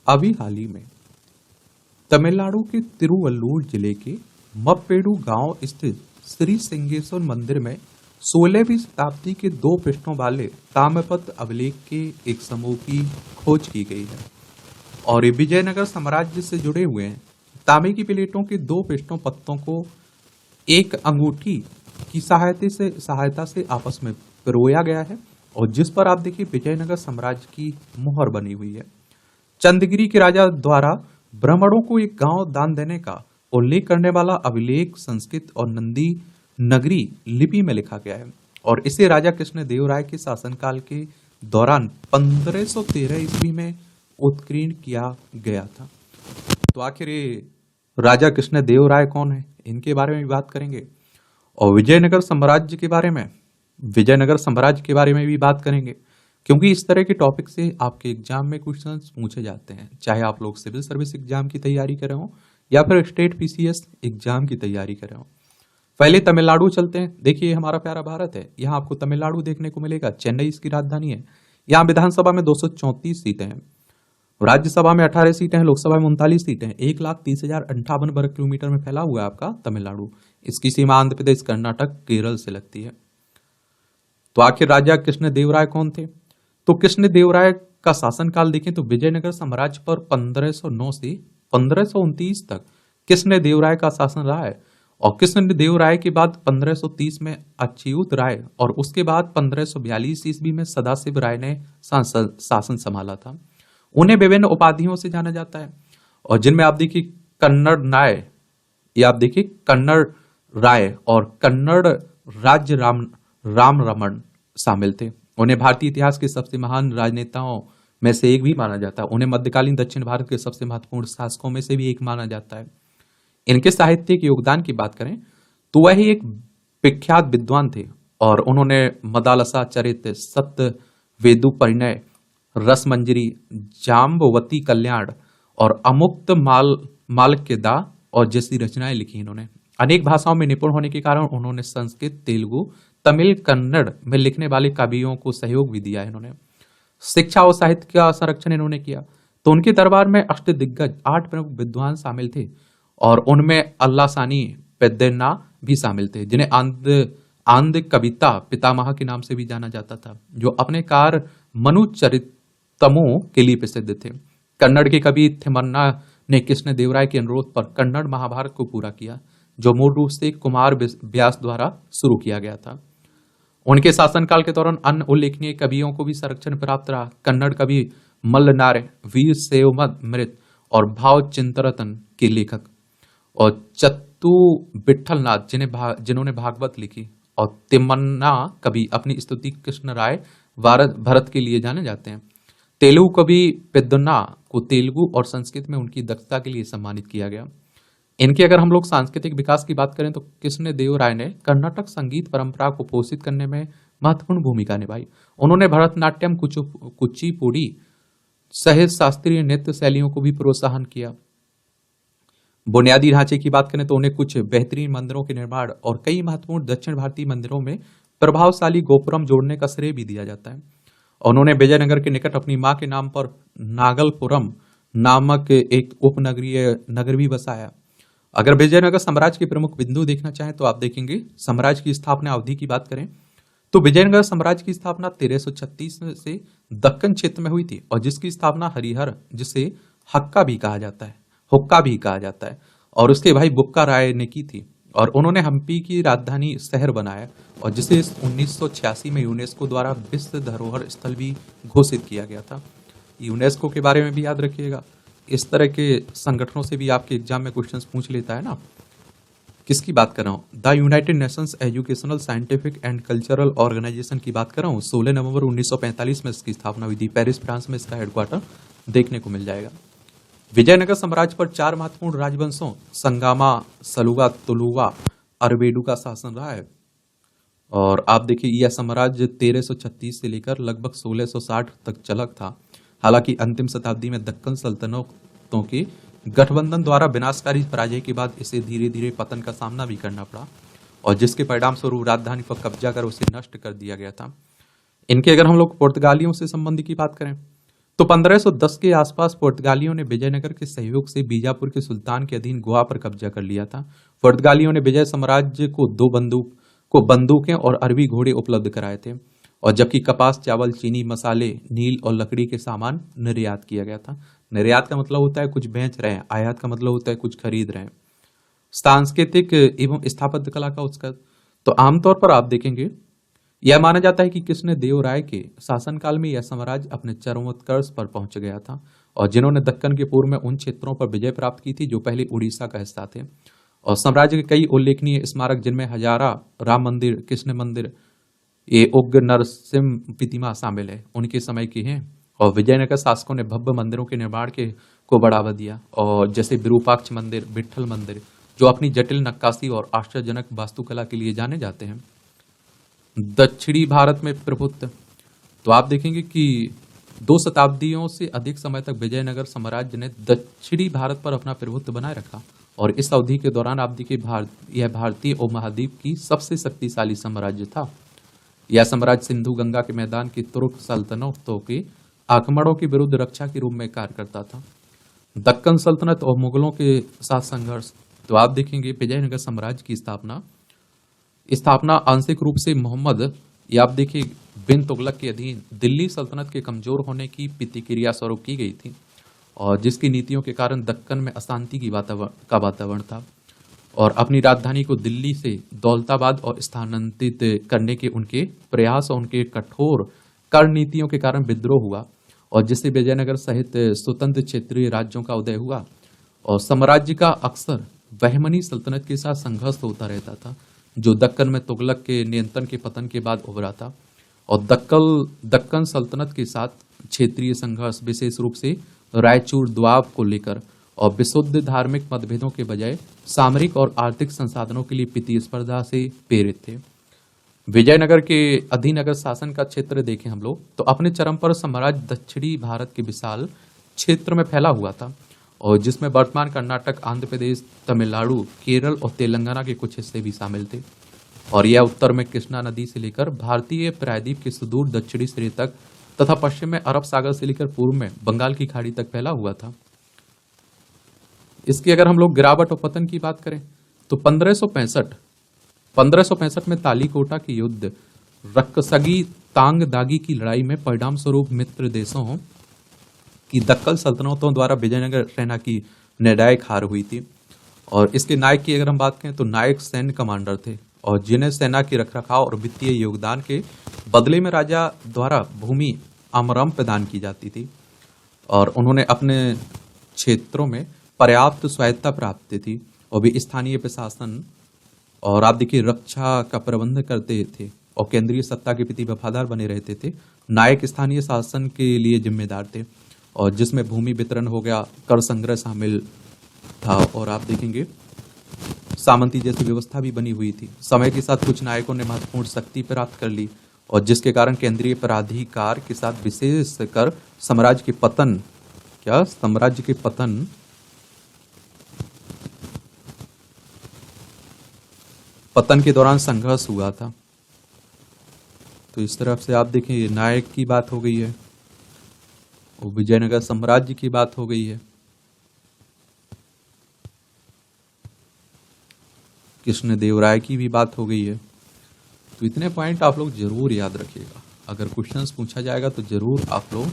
अभी हाल ही में तमिलनाडु के तिरुवल्लुर जिले के मप्पेडु गांव स्थित श्री सिंगेश्वर मंदिर में 16वीं शताब्दी के 2 पृष्ठों वाले ताम्रपत्र अभिलेख के एक समूह की खोज की गई है और ये विजयनगर साम्राज्य से जुड़े हुए हैं। तांबे की प्लेटों के 2 पृष्ठों पत्तों को एक अंगूठी की सहायता से आपस में पिरोया गया है और जिस पर आप देखिए विजयनगर साम्राज्य की मुहर बनी हुई है। चंदगिरी के राजा द्वारा ब्राह्मणों को एक गांव दान देने का उल्लेख करने वाला अभिलेख संस्कृत और नंदी नगरी लिपि में लिखा गया है और इसे राजा कृष्ण देव राय के शासनकाल के दौरान 1513 ईस्वी में उत्कीर्ण किया गया था। तो आखिर ये राजा कृष्ण देव राय कौन है, इनके बारे में भी बात करेंगे और विजयनगर साम्राज्य के बारे में भी बात करेंगे, क्योंकि इस तरह के टॉपिक से आपके एग्जाम में क्वेश्चंस पूछे जाते हैं, चाहे आप लोग सिविल सर्विस एग्जाम की तैयारी कर रहे हो या फिर स्टेट पीसीएस एग्जाम की तैयारी कर रहे हो। पहले तमिलनाडु चलते हैं। देखिए हमारा प्यारा भारत है, यहाँ आपको तमिलनाडु देखने को मिलेगा। चेन्नई इसकी राजधानी है। यहाँ विधानसभा में 234 सीटें हैं, राज्यसभा में 18 सीटें हैं, लोकसभा में 39 सीटें हैं। 1,30,058 वर्ग किलोमीटर में फैला हुआ है आपका तमिलनाडु। इसकी सीमा आंध्र प्रदेश, कर्नाटक, केरल से लगती है। तो आखिर राजा कृष्णदेवराय कौन थे? तो कृष्णदेवराय का शासनकाल देखें तो विजयनगर साम्राज्य पर 1509 से 1529 तक कृष्णदेवराय का शासन रहा है और कृष्णदेवराय के बाद 1530 में अच्युत राय और उसके बाद 1542 ईस्वी में सदाशिव राय ने शासन संभाला था। उन्हें विभिन्न उपाधियों से जाना जाता है और जिनमें आप देखिए कन्नड़ नाय, या आप देखिए कन्नड़ राय और कन्नड़ राज्य राम रमन शामिल थे। उन्हें भारतीय इतिहास के सबसे महान राजनेताओं में से एक भी माना जाता है। उन्हें मध्यकालीन दक्षिण भारत के सबसे महत्वपूर्ण शासकों में से भी एक माना जाता है। इनके साहित्यिक योगदान की बात करें तो वह एक विख्यात विद्वान थे और उन्होंने मदालसा चरित, सत्य वेदु परिणय, रसमंजरी, जाम्बवती कल्याण और अमुक्त मालक्यदा और जैसी रचनाएं लिखी। इन्होंने अनेक भाषाओं में निपुण होने के कारण उन्होंने संस्कृत, तेलुगु, तमिल, कन्नड़ में लिखने वाले कवियों को सहयोग भी दिया। इन्होंने शिक्षा और साहित्य का संरक्षण इन्होंने किया। तो उनके दरबार में अष्टदिग्गज 8 प्रमुख विद्वान शामिल थे और उनमें अल्लासानी पेद्दना भी शामिल थे, जिन्हें आंध्र कविता पितामह के नाम से भी जाना जाता था, जो अपने कार्य मनुचरितमों के लिए प्रसिद्ध थे। कन्नड़ के कवि थिमन्ना ने कृष्णदेवराय के अनुरोध पर कन्नड़ महाभारत को पूरा किया, जो मूल रूप से कुमार व्यास द्वारा शुरू किया गया था। उनके शासनकाल के दौरान अन्य उल्लेखनीय कवियों को भी संरक्षण प्राप्त रहा। कन्नड़ कवि मल्लनारे, वीर सेवमृत और भाव चिंतरतन के लेखक और चत्तू विठलनाथ जिन्होंने भागवत लिखी और तिम्मन्ना कवि अपनी स्तुति कृष्ण राय भरत के लिए जाने जाते हैं। तेलुगु कवि पेद्दना को तेलुगु और संस्कृत में उनकी दक्षता के लिए सम्मानित किया गया। इनके अगर हम लोग सांस्कृतिक विकास की बात करें तो कृष्णदेव राय ने कर्नाटक संगीत परंपरा को पोषित करने में महत्वपूर्ण भूमिका निभाई। उन्होंने भरतनाट्यम, कुचिपुड़ी सहित शास्त्रीय नृत्य शैलियों को भी प्रोत्साहन किया। बुनियादी ढांचे की बात करें तो उन्हें कुछ बेहतरीन मंदिरों के निर्माण और कई महत्वपूर्ण दक्षिण भारतीय मंदिरों में प्रभावशाली गोपुरम जोड़ने का श्रेय भी दिया जाता है। उन्होंने विजयनगर के निकट अपनी मां के नाम पर नागलपुरम नामक एक नगर भी बसाया। अगर विजयनगर साम्राज्य के प्रमुख बिंदु देखना चाहें तो आप देखेंगे साम्राज्य की स्थापना अवधि की बात करें तो विजयनगर साम्राज्य की स्थापना 1336 से दक्कन क्षेत्र में हुई थी और जिसकी स्थापना हरिहर, जिसे हुक्का भी कहा जाता है और उसके भाई बुक्का राय ने की थी और उन्होंने हम्पी की राजधानी शहर बनाया और जिसे 1986 में यूनेस्को द्वारा विश्व धरोहर स्थल भी घोषित किया गया था। यूनेस्को के बारे में भी याद रखिएगा, इस तरह के संगठनों से भी आपके एग्जाम में क्वेश्चंस पूछ लेता है ना। किसकी बात कर रहा हूँ? The United Nations Educational, Scientific and Cultural Organisation की बात कर रहा हूँ। 16 नवंबर 1945 में इसकी स्थापना हुई थी। पेरिस, फ्रांस में इसका हेडक्वार्टर देखने को मिल जाएगा। विजयनगर साम्राज्य पर 4 महत्वपूर्ण राजवंशों संगामा, सलुवा, तुलुवा, अरवेडु का शासन रहा है और आप देखिए यह साम्राज्य 1336 से लेकर लगभग 1660 तक चला था। हालांकि अंतिम शताब्दी में दक्कन सल्तनतों के गठबंधन द्वारा विनाशकारी पराजय के बाद इसे धीरे धीरे पतन का सामना भी करना पड़ा और जिसके परिणाम स्वरूप राजधानी पर कब्जा कर उसे नष्ट कर दिया गया था। इनके अगर हम लोग पुर्तगालियों से संबंधी की बात करें तो 1510 के आसपास पुर्तगालियों ने विजयनगर के सहयोग से बीजापुर के सुल्तान के अधीन गोवा पर कब्जा कर लिया था। पुर्तगालियों ने विजय साम्राज्य को बंदूकें और अरबी घोड़े उपलब्ध कराए थे, और जबकि कपास, चावल, चीनी, मसाले, नील और लकड़ी के सामान निर्यात किया गया था। निर्यात का मतलब होता है कुछ बेच रहे हैं, आयात का मतलब होता है कुछ खरीद रहे हैं। सांस्कृतिक एवं स्थापत्य कला का उत्कर्ष, तो आमतौर पर आप देखेंगे यह माना जाता है कि कृष्णदेवराय के शासनकाल में यह साम्राज्य अपने चरमोत्कर्ष पर पहुंच गया था, और जिन्होंने दक्कन के पूर्व में उन क्षेत्रों पर विजय प्राप्त की थी जो पहले उड़ीसा का हिस्सा थे। और साम्राज्य के कई उल्लेखनीय स्मारक, जिनमें हजारा, राम मंदिर, कृष्ण मंदिर, ये उग्र नरसिंह प्रतिमा शामिल है, उनके समय की हैं। और विजयनगर शासकों ने भव्य मंदिरों के निर्माण को बढ़ावा दिया, और जैसे विरूपाक्ष मंदिर, विट्ठल मंदिर, जो अपनी जटिल नक्काशी और आश्चर्यजनक वास्तुकला के लिए जाने जाते हैं। दक्षिणी भारत में प्रभुत्व, तो आप देखेंगे कि 2 शताब्दियों से अधिक समय तक विजयनगर साम्राज्य ने दक्षिणी भारत पर अपना प्रभुत्व बनाए रखा, और इस अवधि के दौरान आप देखिए यह भारतीय उपमहाद्वीप की सबसे शक्तिशाली साम्राज्य था। यह साम्राज्य सिंधु गंगा के मैदान की तुर्क सल्तनतों के आक्रमणों के विरुद्ध रक्षा के रूप में कार्य करता था। दक्कन सल्तनत और मुगलों के साथ संघर्ष, तो आप देखेंगे विजयनगर साम्राज्य की स्थापना आंशिक रूप से मोहम्मद या आप देखिए बिन तुगलक के अधीन दिल्ली सल्तनत के कमजोर होने की प्रतिक्रिया स्वरूप की गई थी, और जिसकी नीतियों के कारण दक्कन में अशांति का वातावरण था, और अपनी राजधानी को दिल्ली से दौलताबाद और स्थानांतरित करने के उनके प्रयास और उनके कठोर कर नीतियों के कारण विद्रोह हुआ, और जिससे विजयनगर सहित स्वतंत्र क्षेत्रीय राज्यों का उदय हुआ। और साम्राज्य का अक्सर बहमनी सल्तनत के साथ संघर्ष होता रहता था, जो दक्कन में तुगलक के नियंत्रण के पतन के बाद उभरा था। और दक्कन सल्तनत के साथ क्षेत्रीय संघर्ष विशेष रूप से रायचूर द्वाब को लेकर और विशुद्ध धार्मिक मतभेदों के बजाय सामरिक और आर्थिक संसाधनों के लिए प्रतिस्पर्धा से प्रेरित थे। विजयनगर के अधीन अगर शासन का क्षेत्र देखें हम लोग, तो अपने चरम पर साम्राज्य दक्षिणी भारत के विशाल क्षेत्र में फैला हुआ था, और जिसमें वर्तमान कर्नाटक, आंध्र प्रदेश, तमिलनाडु, केरल और तेलंगाना के कुछ हिस्से भी शामिल थे। और यह उत्तर में कृष्णा नदी से लेकर भारतीय प्रायद्वीप के सुदूर दक्षिणी सिरे तक तथा पश्चिम में अरब सागर से लेकर पूर्व में बंगाल की खाड़ी तक फैला हुआ था। इसकी अगर हम लोग गिरावट और पतन की बात करें, तो 1565 में तालीकोटा की युद्ध, रक्सगी तांग दागी की लड़ाई में परिणाम स्वरूप मित्र देशों की दक्कन सल्तनतों द्वारा विजयनगर सेना की निर्णायक हार हुई थी। और इसके नायक की अगर हम बात करें, तो नायक सैन्य कमांडर थे, और जिन्हें सेना की रखरखाव और वित्तीय योगदान के बदले में राजा द्वारा भूमि आमरम प्रदान की जाती थी, और उन्होंने अपने क्षेत्रों में पर्याप्त स्वायत्ता प्राप्त थी, और भी स्थानीय प्रशासन और आप देखिए रक्षा का प्रबंध करते थे, और केंद्रीय सत्ता के प्रति वफादार बने रहते थे। नायक स्थानीय शासन के लिए जिम्मेदार थे, और जिसमें भूमि वितरण हो गया, कर संग्रह शामिल था, और आप देखेंगे सामंती जैसी व्यवस्था भी बनी हुई थी। समय के साथ कुछ नायकों ने महत्वपूर्ण शक्ति प्राप्त कर ली, और जिसके कारण केंद्रीय प्राधिकार के साथ विशेष कर साम्राज्य के पतन के दौरान संघर्ष हुआ था। तो इस तरफ से आप देखें नायक की बात हो गई है, और विजयनगर साम्राज्य की बात हो गई है, कृष्णदेवराय की भी बात हो गई है। तो इतने पॉइंट आप लोग जरूर याद रखिएगा, अगर क्वेश्चंस पूछा जाएगा तो जरूर आप लोग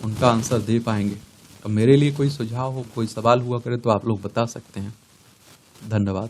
उनका आंसर दे पाएंगे। अब मेरे लिए कोई सुझाव हो, कोई सवाल हुआ करे तो आप लोग बता सकते हैं। धन्यवाद।